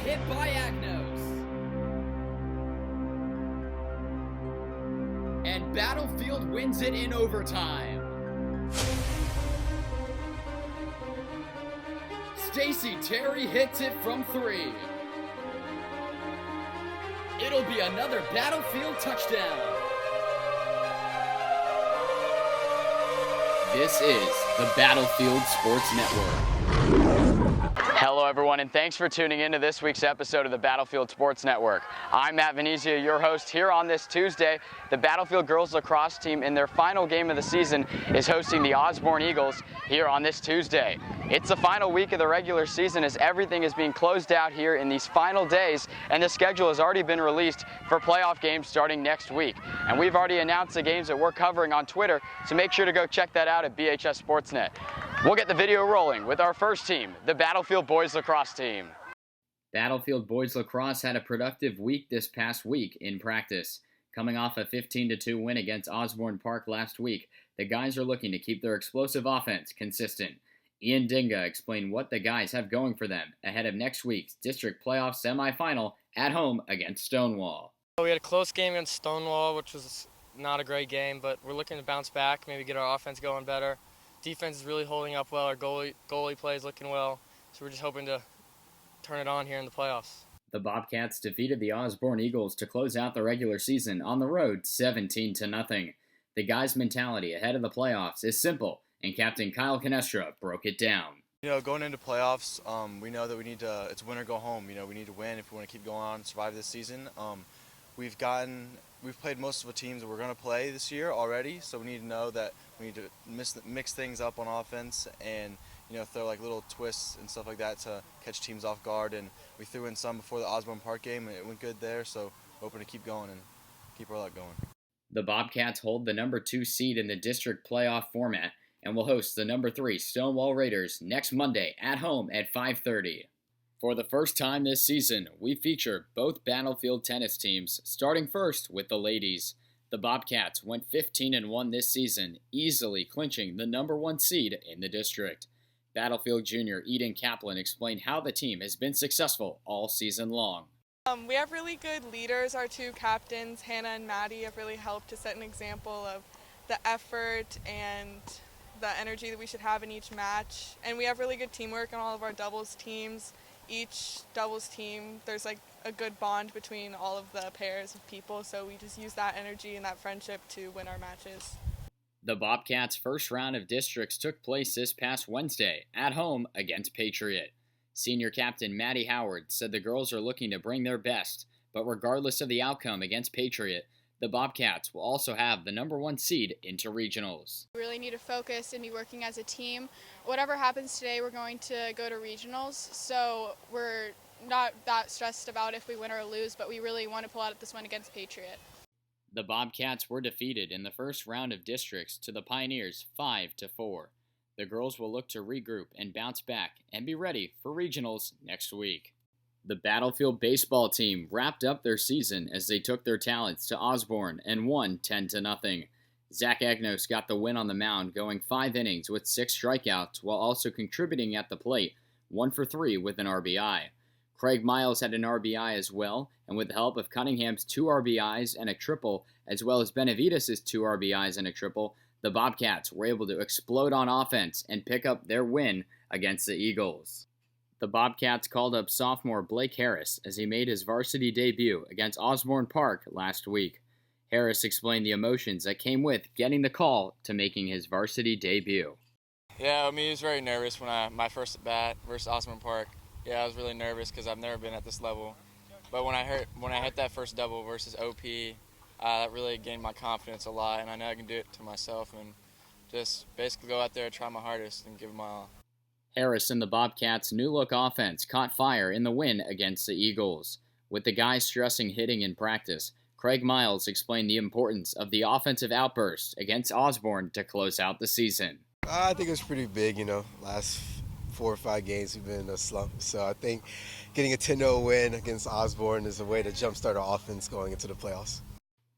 hit by Agnos. And Battlefield wins it in overtime. Stacey Terry hits it from 3. It'll be another Battlefield touchdown. This is the Battlefield Sports Network. Hello everyone, and thanks for tuning in to this week's episode of the Battlefield Sports Network. I'm Matt Venezia, your host. Here on this Tuesday, the Battlefield girls lacrosse team in their final game of the season is hosting the Osborne Eagles here on this Tuesday. It's the final week of the regular season as everything is being closed out here in these final days, and the schedule has already been released for playoff games starting next week. And we've already announced the games that we're covering on Twitter, so make sure to go check that out at BHS Sportsnet. We'll get the video rolling with our first team, the Battlefield boys lacrosse team. Battlefield boys lacrosse had a productive week this past week in practice. Coming off a 15-2 win against Osborne Park last week, the guys are looking to keep their explosive offense consistent. Ian Dinga explained what the guys have going for them ahead of next week's district playoff semifinal at home against Stonewall. We had a close game against Stonewall, which was not a great game, but we're looking to bounce back, maybe get our offense going better. Defense is really holding up well. Our goalie play is looking well, so we're just hoping to turn it on here in the playoffs. The Bobcats defeated the Osborne Eagles to close out the regular season on the road 17-0. The guys' mentality ahead of the playoffs is simple, and Captain Kyle Canestra broke it down. Going into playoffs, we know that we need to, it's win or go home. We need to win if we want to keep going on and survive this season. We've played most of the teams that we're going to play this year already, so we need to know that we need to mix things up on offense and throw like little twists and stuff like that to catch teams off guard. And we threw in some before the Osborne Park game, and it went good there, so we're hoping to keep going and keep our luck going. The Bobcats hold the number 2 seed in the district playoff format and will host the number 3 Stonewall Raiders next Monday at home at 5:30. For the first time this season, we feature both Battlefield tennis teams, starting first with the ladies. The Bobcats went 15-1 this season, easily clinching the number 1 seed in the district. Battlefield junior Eden Kaplan explained how the team has been successful all season long. We have really good leaders. Our 2 captains, Hannah and Maddie, have really helped to set an example of the effort and the energy that we should have in each match. And we have really good teamwork on all of our doubles teams. Each doubles team, there's like a good bond between all of the pairs of people, so we just use that energy and that friendship to win our matches. The Bobcats' first round of districts took place this past Wednesday at home against Patriot. Senior captain Maddie Howard said the girls are looking to bring their best, but regardless of the outcome against Patriot, the Bobcats will also have the number 1 seed into regionals. We really need to focus and be working as a team. Whatever happens today, we're going to go to regionals, so we're not that stressed about if we win or lose, but we really want to pull out this win against Patriot. The Bobcats were defeated in the first round of districts to the Pioneers 5-4. The girls will look to regroup and bounce back and be ready for regionals next week. The Battlefield baseball team wrapped up their season as they took their talents to Osborne and won 10-0. Zach Agnos got the win on the mound, going 5 innings with 6 strikeouts while also contributing at the plate, 1 for 3 with an RBI. Craig Miles had an RBI as well, and with the help of Cunningham's 2 RBIs and a triple, as well as Benavides' 2 RBIs and a triple, the Bobcats were able to explode on offense and pick up their win against the Eagles. The Bobcats called up sophomore Blake Harris as he made his varsity debut against Osborne Park last week. Harris explained the emotions that came with getting the call to making his varsity debut. Yeah, I was very nervous when my first at bat versus Osborne Park. Yeah, I was really nervous because I've never been at this level. But when I hit that first double versus OP, that really gained my confidence a lot, and I know I can do it to myself and just basically go out there and try my hardest and give it my all. Harris and the Bobcats' new-look offense caught fire in the win against the Eagles. With the guys stressing hitting in practice, Craig Miles explained the importance of the offensive outburst against Osborne to close out the season. I think it was pretty big, last 4 or 5 games we've been in a slump. So I think getting a 10-0 win against Osborne is a way to jumpstart our offense going into the playoffs.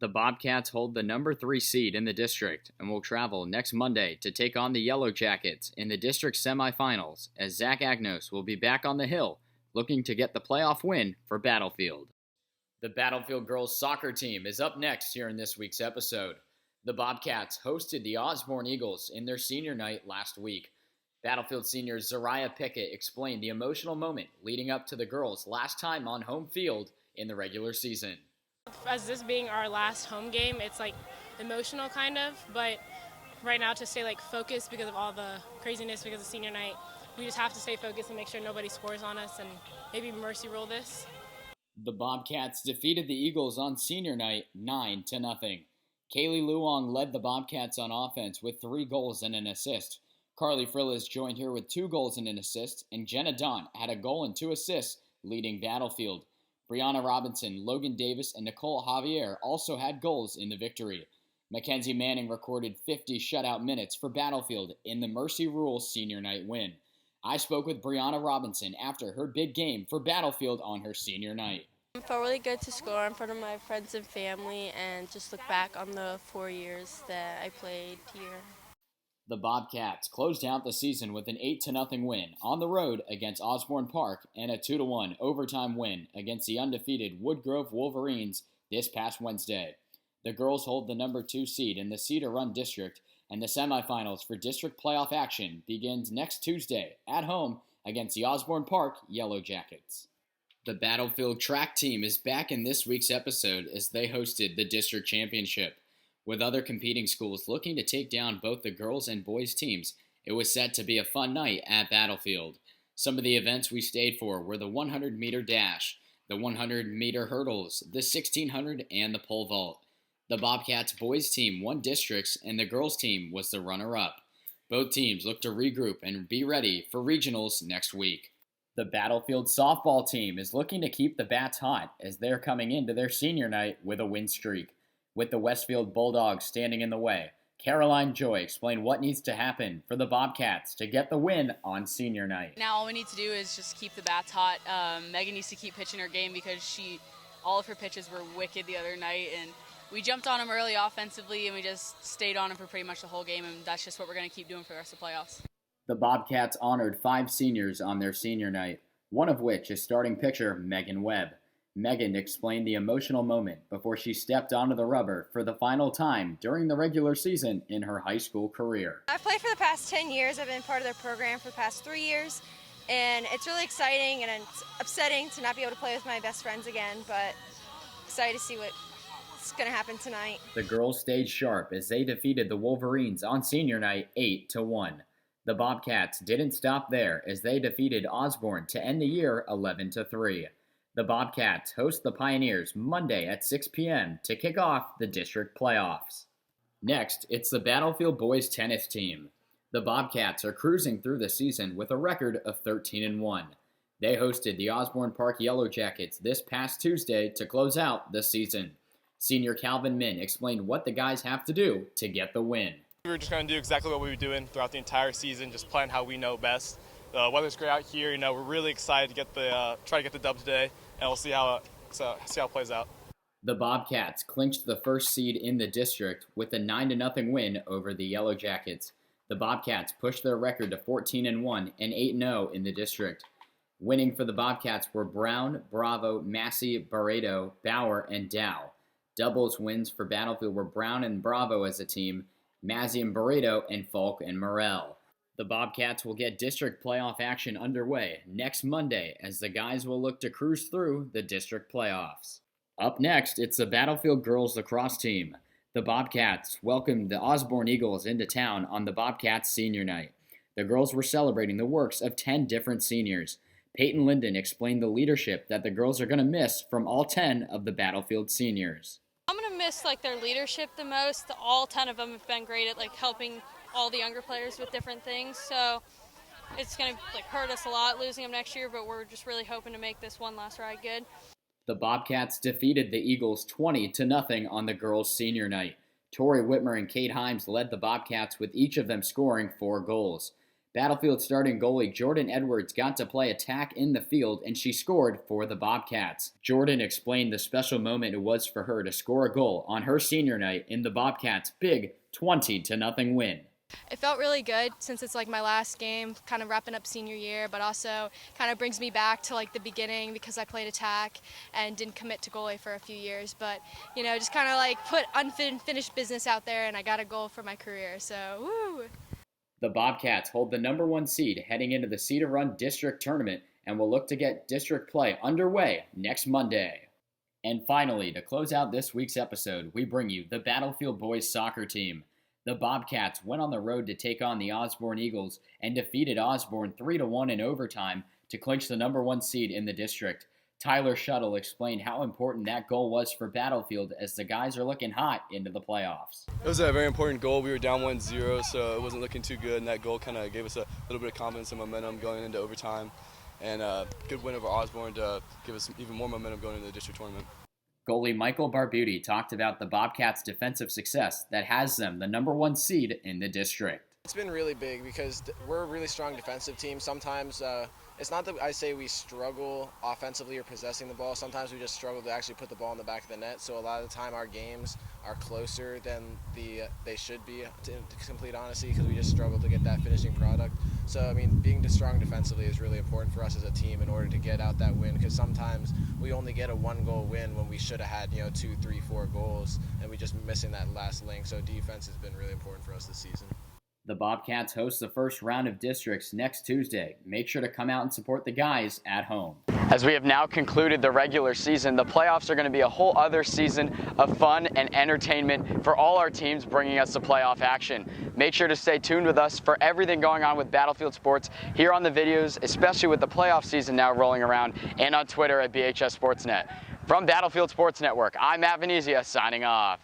The Bobcats hold the number 3 seed in the district and will travel next Monday to take on the Yellow Jackets in the district semifinals as Zach Agnos will be back on the hill looking to get the playoff win for Battlefield. The Battlefield girls soccer team is up next here in this week's episode. The Bobcats hosted the Osborne Eagles in their senior night last week. Battlefield senior Zariah Pickett explained the emotional moment leading up to the girls' last time on home field in the regular season. As this being our last home game, it's like emotional kind of, but right now to stay focused because of all the craziness because of senior night, we just have to stay focused and make sure nobody scores on us and maybe mercy rule this. The Bobcats defeated the Eagles on senior night 9-0. Kaylee Luong led the Bobcats on offense with 3 goals and an assist. Carly Frillis joined her with 2 goals and an assist, and Jenna Daunt had a goal and 2 assists, leading Battlefield. Brianna Robinson, Logan Davis, and Nicole Javier also had goals in the victory. Mackenzie Manning recorded 50 shutout minutes for Battlefield in the Mercy Rule senior night win. I spoke with Brianna Robinson after her big game for Battlefield on her senior night. It felt really good to score in front of my friends and family and just look back on the 4 years that I played here. The Bobcats closed out the season with an 8-0 win on the road against Osborne Park and a 2-1 overtime win against the undefeated Woodgrove Wolverines this past Wednesday. The girls hold the number 2 seed in the Cedar Run District, and the semifinals for district playoff action begins next Tuesday at home against the Osborne Park Yellow Jackets. The Battlefield track team is back in this week's episode as they hosted the district championship. With other competing schools looking to take down both the girls and boys teams, it was set to be a fun night at Battlefield. Some of the events we stayed for were the 100-meter dash, the 100-meter hurdles, the 1600, and the pole vault. The Bobcats boys team won districts, and the girls team was the runner-up. Both teams look to regroup and be ready for regionals next week. The Battlefield softball team is looking to keep the bats hot as they're coming into their senior night with a win streak. With the Westfield Bulldogs standing in the way, Caroline Joy explained what needs to happen for the Bobcats to get the win on senior night. Now all we need to do is just keep the bats hot. Megan needs to keep pitching her game because all of her pitches were wicked the other night, and we jumped on them early offensively, and we just stayed on them for pretty much the whole game, and that's just what we're going to keep doing for the rest of the playoffs. The Bobcats honored 5 seniors on their senior night, one of which is starting pitcher Megan Webb. Megan explained the emotional moment before she stepped onto the rubber for the final time during the regular season in her high school career. I've played for the past 10 years. I've been part of their program for the past 3 years, and it's really exciting and it's upsetting to not be able to play with my best friends again, but excited to see what's going to happen tonight. The girls stayed sharp as they defeated the Wolverines on senior night 8-1. The Bobcats didn't stop there as they defeated Osborne to end the year 11-3. The Bobcats host the Pioneers Monday at 6 p.m. to kick off the district playoffs. Next, it's the Battlefield boys tennis team. The Bobcats are cruising through the season with a record of 13-1. They hosted the Osborne Park Yellow Jackets this past Tuesday to close out the season. Senior Calvin Min explained what the guys have to do to get the win. We're just going to do exactly what we were doing throughout the entire season, just playing how we know best. The weather's great out here. We're really excited to try to get the dub today, and we'll see how it plays out. The Bobcats clinched the first seed in the district with a 9-0 win over the Yellow Jackets. The Bobcats pushed their record to 14-1 and 8-0 in the district. Winning for the Bobcats were Brown, Bravo, Massey, Barreto, Bauer, and Dow. Doubles wins for Battlefield were Brown and Bravo as a team, Massey and Barreto, and Falk and Morel. The Bobcats will get district playoff action underway next Monday as the guys will look to cruise through the district playoffs. Up next, it's the Battlefield girls lacrosse team. The Bobcats welcomed the Osborne Eagles into town on the Bobcats senior night. The girls were celebrating the works of 10 different seniors. Peyton Linden explained the leadership that the girls are going to miss from all 10 of the Battlefield seniors. I'm going to miss their leadership the most. All 10 of them have been great at helping all the younger players with different things, so it's going to hurt us a lot losing them next year, but we're just really hoping to make this one last ride good. The Bobcats defeated the Eagles 20-0 on the girls' senior night. Tori Whitmer and Kate Himes led the Bobcats with each of them scoring 4 goals. Battlefield starting goalie Jordan Edwards got to play attack in the field, and she scored for the Bobcats. Jordan explained the special moment it was for her to score a goal on her senior night in the Bobcats' big 20-0 win. It felt really good since it's like my last game, kind of wrapping up senior year, but also kind of brings me back to like the beginning because I played attack and didn't commit to goalie for a few years. But, you know, just kind of like put unfinished business out there, and I got a goal for my career. So, woo! The Bobcats hold the #1 seed heading into the Cedar Run District Tournament and will look to get district play underway next Monday. And finally, to close out this week's episode, we bring you the Battlefield Boys soccer team. The Bobcats went on the road to take on the Osborne Eagles and defeated Osborne 3-1 in overtime to clinch the #1 seed in the district. Tyler Shuttle explained how important that goal was for Battlefield as the guys are looking hot into the playoffs. It was a very important goal. We were down 1-0, so it wasn't looking too good, and that goal kind of gave us a little bit of confidence and momentum going into overtime. And a good win over Osborne to give us even more momentum going into the district tournament. Goalie Michael Barbuti talked about the Bobcats' defensive success that has them the #1 seed in the district. It's been really big because we're a really strong defensive team. Sometimes it's not that I say we struggle offensively or possessing the ball. Sometimes we just struggle to actually put the ball in the back of the net. So a lot of the time our games are closer than they should be, to complete honesty, because we just struggle to get that finishing product. So, I mean, being strong defensively is really important for us as a team in order to get out that win, because sometimes we only get a 1-goal win when we should have had, 2, 3, 4 goals, and we just missing that last link. So defense has been really important for us this season. The Bobcats host the first round of districts next Tuesday. Make sure to come out and support the guys at home. As we have now concluded the regular season, the playoffs are going to be a whole other season of fun and entertainment for all our teams, bringing us to playoff action. Make sure to stay tuned with us for everything going on with Battlefield Sports here on the videos, especially with the playoff season now rolling around, and on Twitter at BHS Sportsnet. From Battlefield Sports Network, I'm Matt Venezia signing off.